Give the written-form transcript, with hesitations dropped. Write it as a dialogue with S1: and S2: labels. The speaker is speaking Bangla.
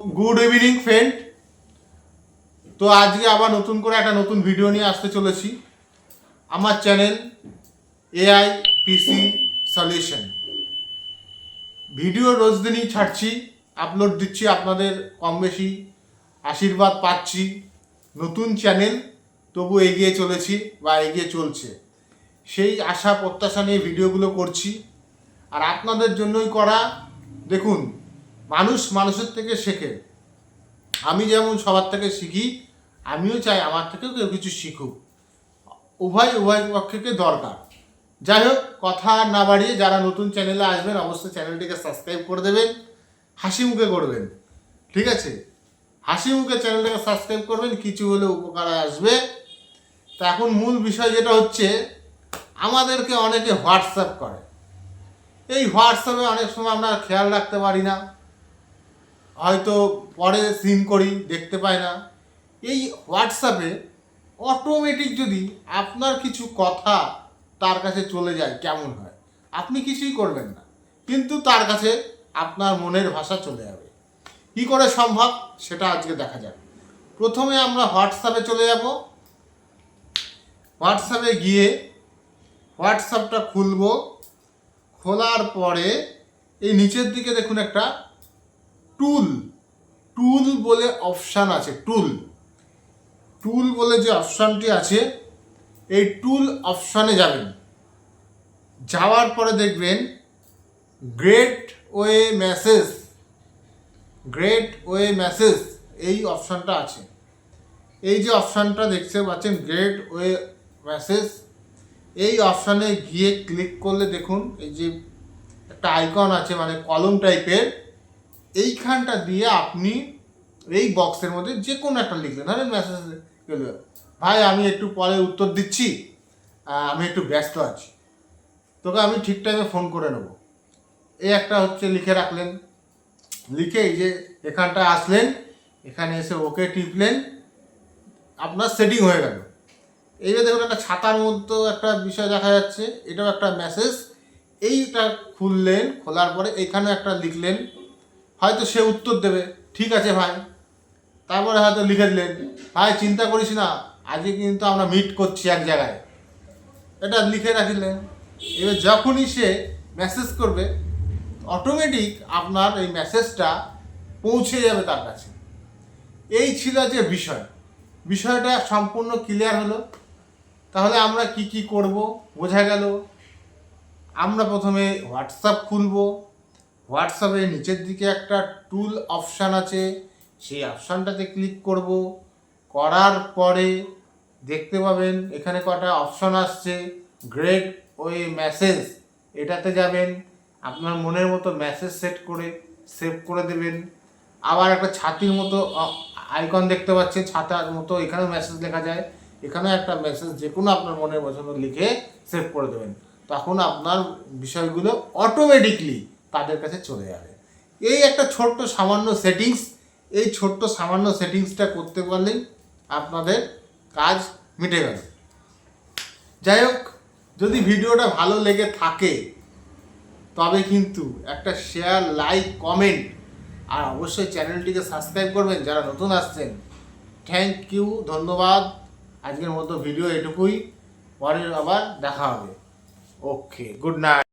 S1: Good evening friend. तो आज के आबार नतून करे एक नतून भिडियो निये आसते चलेछि आमार channel AI PC solution. Video रोज दिन ही छाड़छि, आपलोड दिচ্ছি, আপনাদের कम बेशी आशीर्वाद पाচ্ছি। नतून चैनल तबु एगिए चलेछि बा एगिए चलছে, সেই আশা প্রত্যাশা নিয়ে ভিডিওগুলো করছি। আর আপনাদের জন্যই করা। দেখুন, মানুষ মানুষের থেকে শেখে। আমি যেমন সবার থেকে শিখি, আমিও চাই আমার থেকেও কেউ কিছু শিখুক। উভয় পক্ষকে দরকার। যাই হোক, কথা না বাড়িয়ে যারা নতুন চ্যানেলে আসবেন অবশ্যই চ্যানেলটিকে সাবস্ক্রাইব করে দেবেন, হাসি মুখে করবেন, ঠিক আছে? হাসি মুখে চ্যানেলটাকে সাবস্ক্রাইব করবেন, কিছু হলে উপকারে আসবে। তো এখন মূল বিষয় যেটা হচ্ছে, আমাদেরকে অনেকে হোয়াটসঅ্যাপ করে। এই হোয়াটসঅ্যাপে অনেক সময় আমরা খেয়াল রাখতে পারি না, হয়তো পরে সিন করি, দেখতে পাই না। এই হোয়াটসঅ্যাপে অটোমেটিক যদি আপনার কিছু কথা তার কাছে চলে যায় কেমন হয়? আপনি কিছুই করবেন না, কিন্তু তার কাছে আপনার মনের ভাষা চলে যাবে। কী করে সম্ভব সেটা আজকে দেখা যাক। প্রথমে আমরা হোয়াটসঅ্যাপে চলে যাব। হোয়াটসঅ্যাপে গিয়ে হোয়াটসঅ্যাপটা খুলব। খোলার পরে এই নিচের দিকে দেখুন একটা টুল বলে অপশান আছে। টুল বলে যে অপশানটি আছে, এই টুল অপশানে যাবেন। যাওয়ার পরে দেখবেন গেটওয়ে মেসেজ এই অপশানটা আছে। এই যে অপশানটা দেখতে পাচ্ছেন গেটওয়ে মেসেজ, এই অপশানে গিয়ে ক্লিক করলে দেখুন এই যে একটা আইকন আছে, মানে কলম টাইপের। এইখানটা দিয়ে আপনি এই বক্সের মধ্যে যে কোনো একটা লিখলেন। ধরেন মেসেজ গেল, ভাই আমি একটু পরে উত্তর দিচ্ছি, আমি একটু ব্যস্ত আছি, তোকে আমি ঠিক টাইমে ফোন করে নেব। এই একটা হচ্ছে লিখে রাখলেন। লিখে এই যে এখানটা আসলেন, এখানে এসে ওকে টিপলেন, আপনার সেটিং হয়ে গেল। এই যে দেখুন একটা ছাতার মধ্যে একটা বিষয় দেখা যাচ্ছে, এটাও একটা মেসেজ। এইটা খুললেন, খোলার পরে এখানে একটা লিখলেন, হয়তো সে উত্তর দেবে, ঠিক আছে ভাই। তারপরে হয়তো লিখে দিলেন, ভাই চিন্তা করিস না, আজকে কিন্তু আমরা মিট করছি এক জায়গায়। এটা লিখে রাখলেন। এবার যখনই সে মেসেজ করবে, অটোমেটিক আপনার এই মেসেজটা পৌঁছে যাবে তার কাছে। এই ছিল যে বিষয়টা সম্পূর্ণ ক্লিয়ার হলো। তাহলে আমরা কি করব বোঝা গেল। আমরা প্রথমে হোয়াটসঅ্যাপ খুলব। হোয়াটসঅ্যাপের নিচের দিকে একটা টুল অপশান আছে, সেই অপশানটাতে ক্লিক করব। করার পরে দেখতে পাবেন এখানে কটা অপশান আসছে। গেটওয়ে মেসেজ, এটাতে যাবেন। আপনার মনের মতো মেসেজ সেভ করে দেবেন। আবার একটা ছাতির মতো আইকন দেখতে পাচ্ছেন, ছাতার মতো, এখানেও মেসেজ লেখা যায়। এখানেও একটা মেসেজ যে কোনো আপনার মনের পছন্দ লিখে সেভ করে দেবেন। তখন আপনার বিষয়গুলো অটোমেটিকলি তাদের কাছে চলে যাবে। এই একটা ছোট্ট সামান্য সেটিংস, এই ছোট্ট সামান্য সেটিংসটা করতে পারলেই আপনাদের কাজ মিটে গেল। যাই হোক, যদি ভিডিওটা ভালো লেগে থাকে তবে কিন্তু একটা শেয়ার, লাইক, কমেন্ট, আর অবশ্যই চ্যানেলটিকে সাবস্ক্রাইব করবেন যারা নতুন আসছেন। থ্যাংক ইউ, ধন্যবাদ। আজকের মতো ভিডিও এটুকুই, পরে আবার দেখা হবে। ওকে, গুড নাইট।